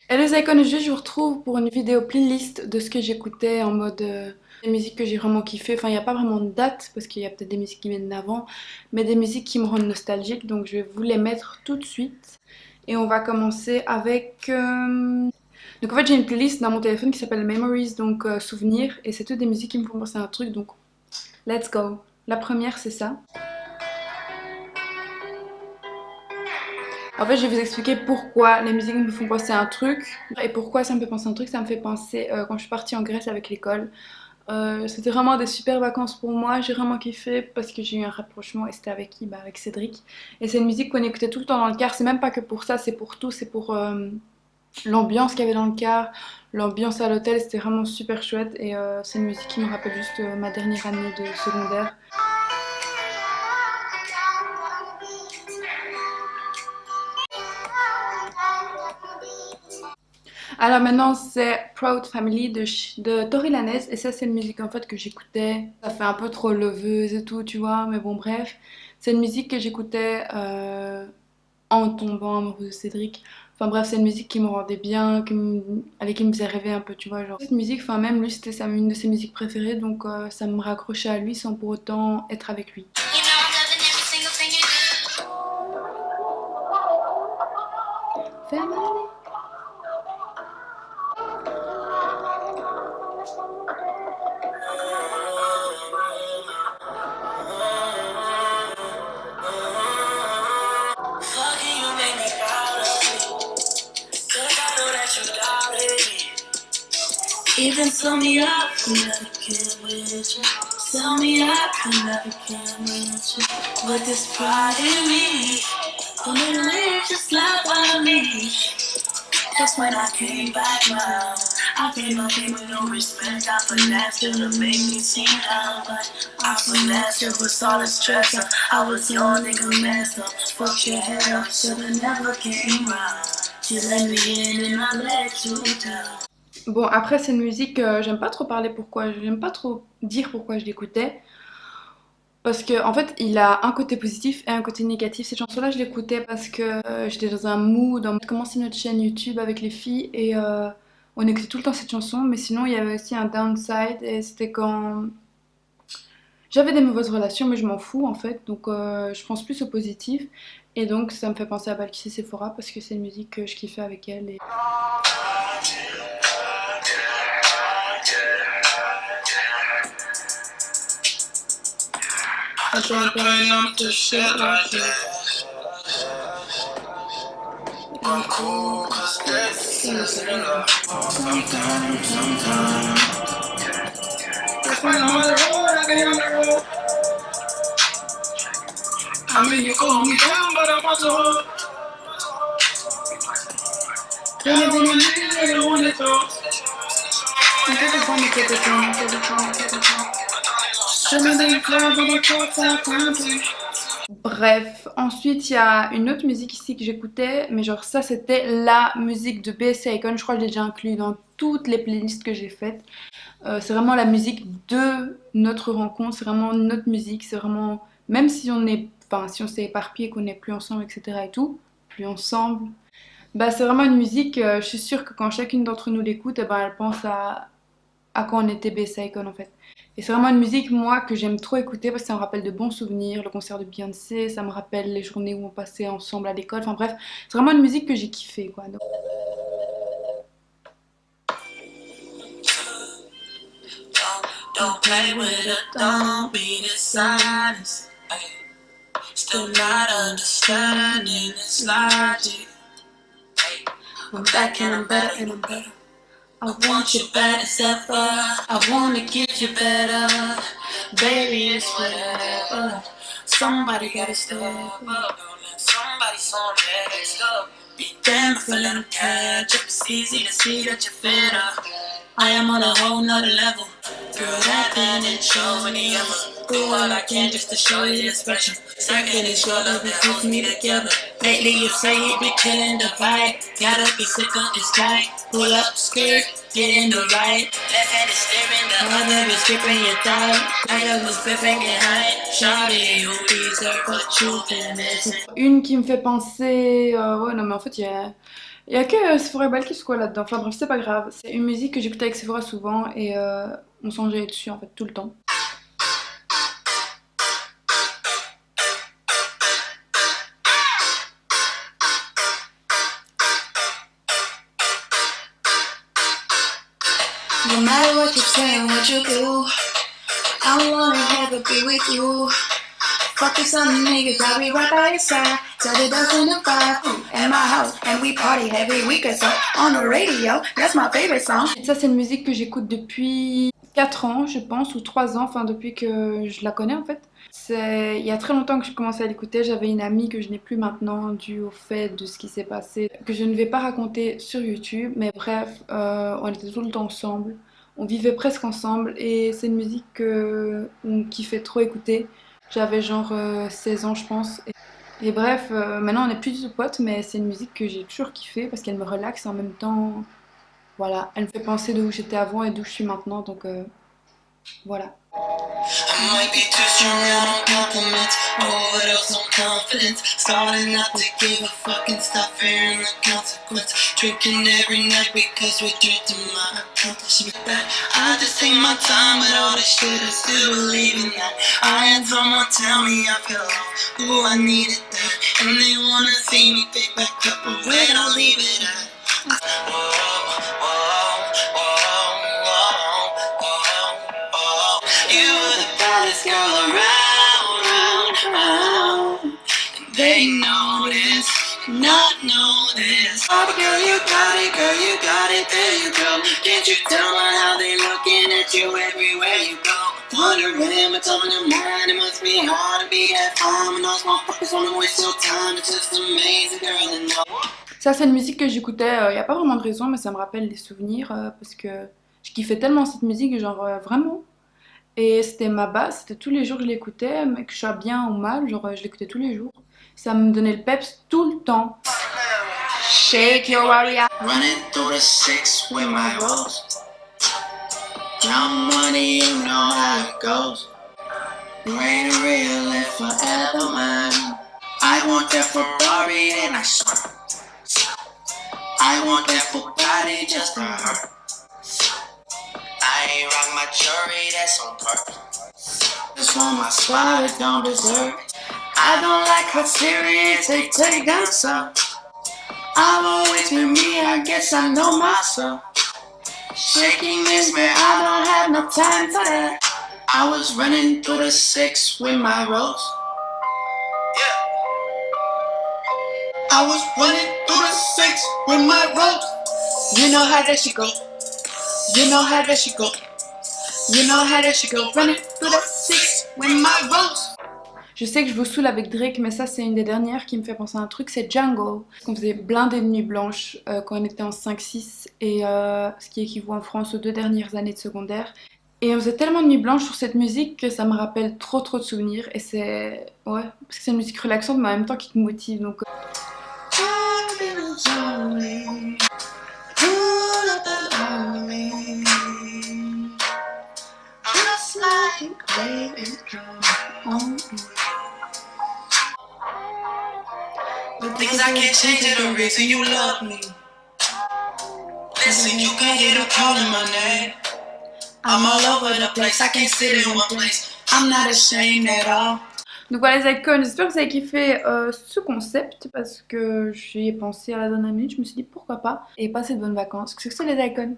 Hello les icônes, je vous retrouve pour une vidéo playlist de ce que j'écoutais en mode des musiques que j'ai vraiment kiffé. Enfin, il n'y a pas vraiment de date parce qu'il y a peut-être des musiques qui viennent d'avant, mais des musiques qui me rendent nostalgique. Donc je vais vous les mettre tout de suite. Et on va commencer avec. Donc en fait, j'ai une playlist dans mon téléphone qui s'appelle Memories, donc souvenirs. Et c'est toutes des musiques qui me font penser à un truc. Donc let's go. La première, c'est ça. En fait, je vais vous expliquer pourquoi les musiques me font penser à un truc et pourquoi ça me fait penser à un truc. Ça me fait penser quand je suis partie en Grèce avec l'école. C'était vraiment des super vacances pour moi. J'ai vraiment kiffé parce que j'ai eu un rapprochement et c'était avec qui? Bah, avec Cédric. Et c'est une musique qu'on écoutait tout le temps dans le car. C'est même pas que pour ça, c'est pour tout. C'est pour l'ambiance qu'il y avait dans le car, l'ambiance à l'hôtel. C'était vraiment super chouette. Et c'est une musique qui me rappelle juste ma dernière année de secondaire. Alors maintenant c'est Proud Family de Tory Lanez et ça c'est une musique en fait que j'écoutais. Ça fait un peu trop leveuse et tout tu vois mais bon bref. C'est une musique que j'écoutais en tombant amoureuse de Cédric. Enfin bref c'est une musique qui me rendait bien, qui me faisait rêver un peu tu vois genre. Cette musique, enfin même lui c'était une de ses musiques préférées donc ça me raccrochait à lui sans pour autant être avec lui. Family. Even tell me I can never get with you. Tell me I can never get with you. With this pride in me, gonna live just like I me. That's when I came back now. I came with no respect. I finessed you to make me seem down, but I finessed you with all the stress. I was your nigga messed up. Fuck your head up, should've never came round. You let me in and I let you down. Bon, après, c'est une musique, j'aime pas trop parler pourquoi, j'aime pas trop dire pourquoi je l'écoutais. Parce que, en fait, il a un côté positif et un côté négatif. Cette chanson-là, je l'écoutais parce que j'étais dans un mood, on commençait notre chaîne YouTube avec les filles et on écoutait tout le temps cette chanson. Mais sinon, il y avait aussi un downside et c'était quand j'avais des mauvaises relations, mais je m'en fous en fait. Donc, je pense plus au positif. Et donc, ça me fait penser à Balkissy Sephora parce que c'est une musique que je kiffais avec elle. Et... I'm trying to pay up to shit like this. I'm cool, cause this is enough. Sometimes. Cause when I'm on the road, I get on the road. I mean, you call me down, but I'm on the road. Don't even need it, I want it though. Take it from me, take it from me, take it from me, take it from me. Show me that you cry, but I can't find it. Bref, ensuite il y a une autre musique ici que j'écoutais, mais genre ça c'était la musique de BSC Icon, je crois que je l'ai déjà inclus dans toutes les playlists que j'ai faites. C'est vraiment la musique de notre rencontre, c'est vraiment notre musique, c'est vraiment, même si on est, enfin si on s'est éparpillé, qu'on n'est plus ensemble, etc. et tout, plus ensemble, bah c'est vraiment une musique, je suis sûre que quand chacune d'entre nous l'écoute, eh ben, elle pense à quand on était BSC Icon en fait. Et c'est vraiment une musique, moi, que j'aime trop écouter parce que ça me rappelle de bons souvenirs, le concert de Beyoncé, ça me rappelle les journées où on passait ensemble à l'école, enfin bref, c'est vraiment une musique que j'ai kiffé quoi. Donc... Don't play with it, don't be dishonest. Still not understanding its logic. I'm back and I'm better and I'm better. I want you better as ever. I wanna get you better. Baby, it's whatever. Somebody gotta step up. Somebody's on next up. Be damn if I let them catch up. It's easy to see that you're fed up. I am on a whole nother level. Girl, that thing ain't showing any ever. Do all I can just to show you this special. Second is your love that puts me together. Lately you say you be killing the vibe. Gotta be sick of this tight. Pull up skirt, get in the right. Left hand is steering, the other is gripping your thigh. Other was gripping your high. Shawty, you deserve the truth in this. Une qui me fait penser, ouais non mais en fait il y a Il y a que Sephora Bell qui se quoi là-dedans. Enfin bref, c'est pas grave. C'est une musique que j'écoute avec Sephora souvent et on s'enjaille dessus en fait tout le temps. No matter what you say and what you do, I wanna never be with you. Fuck with some niggas, I'll be right by your side. Till the dust in the fire, at my house, and we party every week or so. On the radio, that's my favorite song. Et ça c'est une musique que j'écoute depuis 4 ans je pense, ou 3 ans, enfin depuis que je la connais en fait. C'est il y a très longtemps que j'ai commencé à l'écouter, j'avais une amie que je n'ai plus maintenant dû au fait de ce qui s'est passé, que je ne vais pas raconter sur YouTube, mais bref, on était tout le temps ensemble, on vivait presque ensemble et c'est une musique qu'on kiffait trop écouter. J'avais genre 16 ans je pense. Et bref, maintenant on n'est plus du tout potes, mais c'est une musique que j'ai toujours kiffé parce qu'elle me relaxe et en même temps, voilà, elle me fait penser d'où j'étais avant et d'où je suis maintenant, donc voilà. I might be too strong out on compliments, overdose on confidence. Starting not to give a fuck and stop fearing the consequence. Drinking every night because we're drinking my accomplishment. I just take my time with all this shit, I still believe in that. I had someone tell me I fell off, ooh I needed that. And they wanna see me pick back up, but where'd I leave it at? You were the baddest girl around. They know this, not know this. Oh, girl, you got it, girl, you got it, there you go. Can't you tell by how they looking at you everywhere you go? Wondering what's on your mind, it must be hard to be that fine when those motherfuckers wanna waste your time. It's just amazing, girl, and know. Ça c'est une musique que j'écoutais, il n'y a pas vraiment de raison, mais ça me rappelle des souvenirs parce que je kiffais tellement cette musique, genre vraiment. Et c'était ma base, c'était tous les jours que je l'écoutais, mais que je sois bien ou mal, genre je l'écoutais tous les jours. Ça me donnait le peps tout le temps. Shake your warrior. Running through the six with my rose. Young money, you know how it goes. Rain real and forever mine. I want that Ferrari and I swear. I want that Bugatti just to hurt. I ain't rock my jewelry, that's on purpose. This one my swagger don't deserve. I don't like how serious they take us so. I've always been me, I guess I know myself. Shaking this man, I don't have no time for that. I was running through the six with my rose. Yeah. I was running through the six with my rose. You know how that she go. You know how that she go. You know how that she go. Running through the six with my rose. Je sais que je vous saoule avec Drake, mais ça c'est une des dernières qui me fait penser à un truc, c'est Jungle. On faisait blindé de nuit blanche quand on était en 5-6, et ce qui équivaut en France aux 2 dernières années de secondaire. Et on faisait tellement de nuit blanche sur cette musique que ça me rappelle trop de souvenirs, et c'est... Ouais, parce que c'est une musique relaxante mais en même temps qui te motive, donc... Things I can't change are the reason you love me. Listen, you can't hear them calling my name. I'm all over the place, I can't sit in one place. I'm not ashamed at all. Donc voilà les icônes, j'espère que vous avez kiffé ce concept parce que j'y ai pensé à la dernière minute, je me suis dit pourquoi pas et passez de bonnes vacances. Qu'est-ce que c'est les icônes?